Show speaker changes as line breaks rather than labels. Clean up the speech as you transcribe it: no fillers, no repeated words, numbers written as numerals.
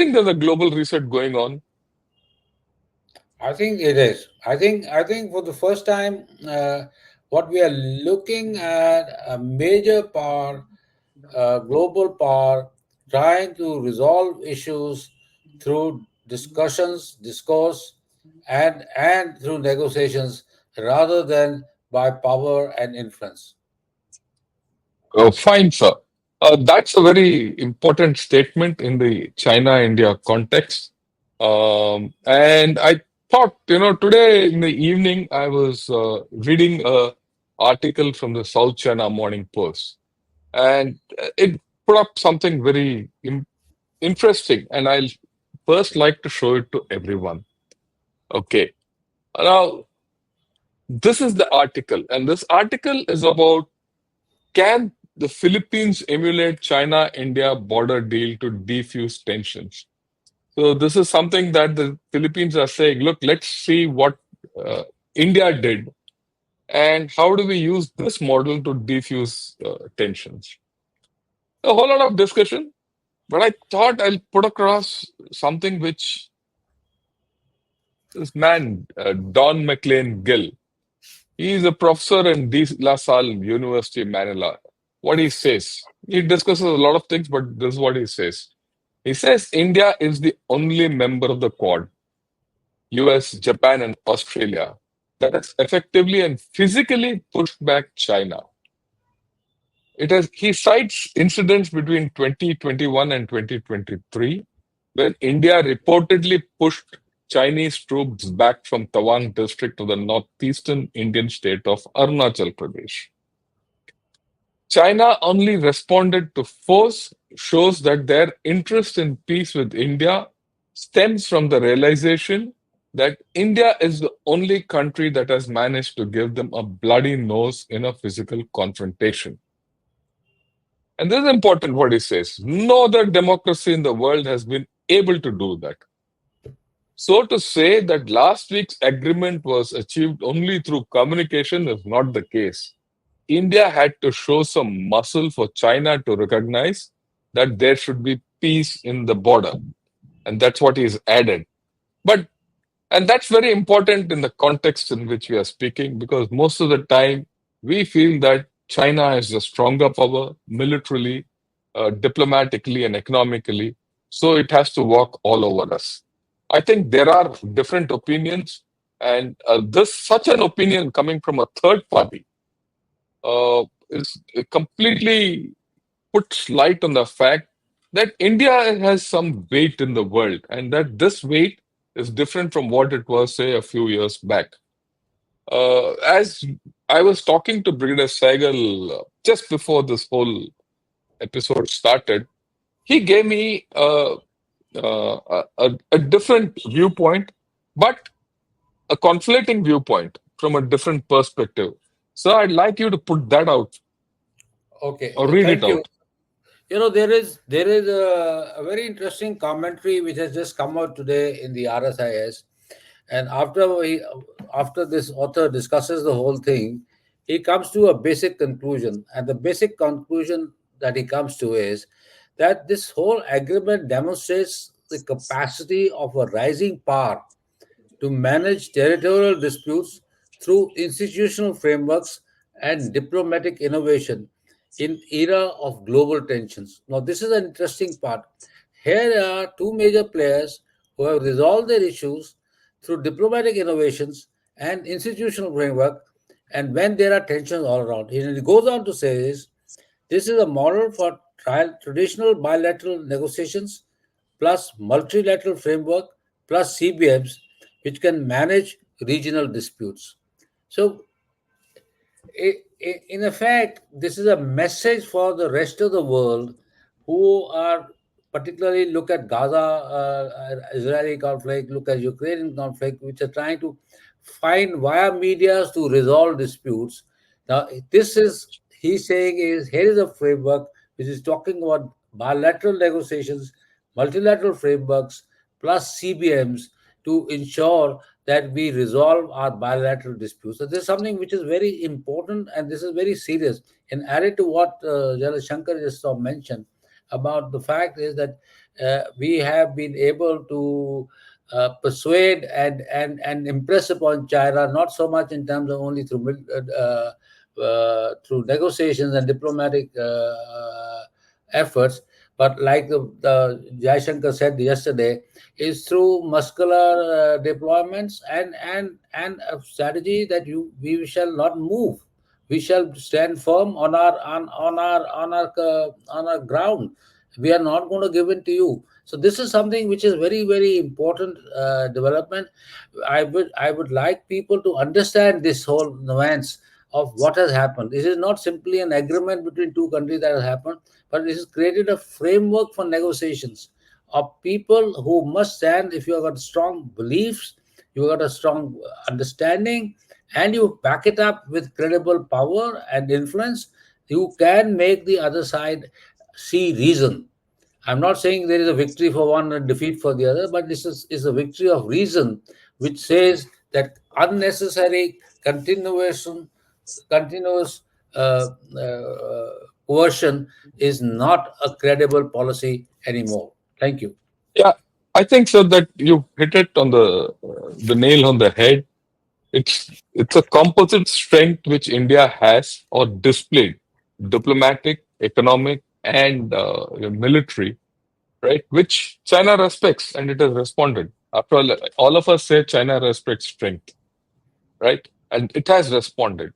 think there's a global reset going on.
I think it is. I think for the first time, what we are looking at a major power, global power, trying to resolve issues through discussions, discourse, and through negotiations rather than by power and influence.
Fine, sir. That's a very important statement in the China-India context. And I thought, today in the evening, I was reading a article from the South China Morning Post, and it put up something very interesting, and I'll first like to show it to everyone. Okay. Now, this is the article, and this article is about, can the Philippines emulate China-India border deal to defuse tensions? So this is something that the Philippines are saying, look, let's see what uh, India did and how do we use this model to defuse tensions. A whole lot of discussion, but I thought I'll put across something which this man, Don McLean Gill, he is a professor in De La Salle University, Manila. What he says, he discusses a lot of things, but this is what he says. He says India is the only member of the Quad, US, Japan, and Australia, that has effectively and physically pushed back China. He cites incidents between 2021 and 2023, when India reportedly pushed Chinese troops back from Tawang district to the northeastern Indian state of Arunachal Pradesh. China only responded to force, shows that their interest in peace with India stems from the realization that India is the only country that has managed to give them a bloody nose in a physical confrontation. And this is important what he says. No other democracy in the world has been able to do that. So to say that last week's agreement was achieved only through communication is not the case. India had to show some muscle for China to recognize that there should be peace in the border. And that's what he's added. But and that's very important in the context in which we are speaking, because most of the time we feel that China is the stronger power militarily, diplomatically, and economically. So it has to walk all over us. I think there are different opinions, and this such an opinion coming from a third party is completely puts light on the fact that India has some weight in the world, and that this weight is different from what it was, say, a few years back. As I was talking to Brigadier Saigal just before this whole episode started, he gave me a different viewpoint, but a conflicting viewpoint from a different perspective. So I'd like you to put that out
Okay,
or read it
thank you.
out.
There is a very interesting commentary which has just come out today in the RSIS, and after this author discusses the whole thing, he comes to a basic conclusion, and the basic conclusion that he comes to is that this whole agreement demonstrates the capacity of a rising power to manage territorial disputes through institutional frameworks and diplomatic innovation in era of global tensions. Now, this is an interesting part. Here are two major players who have resolved their issues through diplomatic innovations and institutional framework, and when there are tensions all around. And it goes on to say this is a model for traditional bilateral negotiations plus multilateral framework plus CBMs, which can manage regional disputes. So, in effect, this is a message for the rest of the world who are particularly look at Gaza, Israeli conflict, look at Ukrainian conflict, which are trying to find via medias to resolve disputes. Now, this is he's saying is here is a framework which is talking about bilateral negotiations, multilateral frameworks, plus CBMs to ensure that we resolve our bilateral disputes. So this is something which is very important, and this is very serious. And added to what General Shankar just mentioned about the fact is that we have been able to persuade and impress upon China, not so much in terms of only through negotiations and diplomatic efforts, but like the Shankar said yesterday, is through muscular deployments and a strategy that we shall not move. We shall stand firm on our ground. We are not going to give in to you. So this is something which is very, very important development. I would like people to understand this whole nuance of what has happened. This is not simply an agreement between two countries that has happened, but this has created a framework for negotiations of people who must stand. If you have got strong beliefs, you have got a strong understanding, and you back it up with credible power and influence, you can make the other side see reason. I'm not saying there is a victory for one and defeat for the other, but this is a victory of reason, which says that unnecessary continuous coercion is not a credible policy anymore. Thank you.
Yeah, I think so that you hit it on the nail on the head. It's a composite strength which India has or displayed, diplomatic, economic, and military, right? Which China respects, and it has responded. After all of us say China respects strength, right? And it has responded.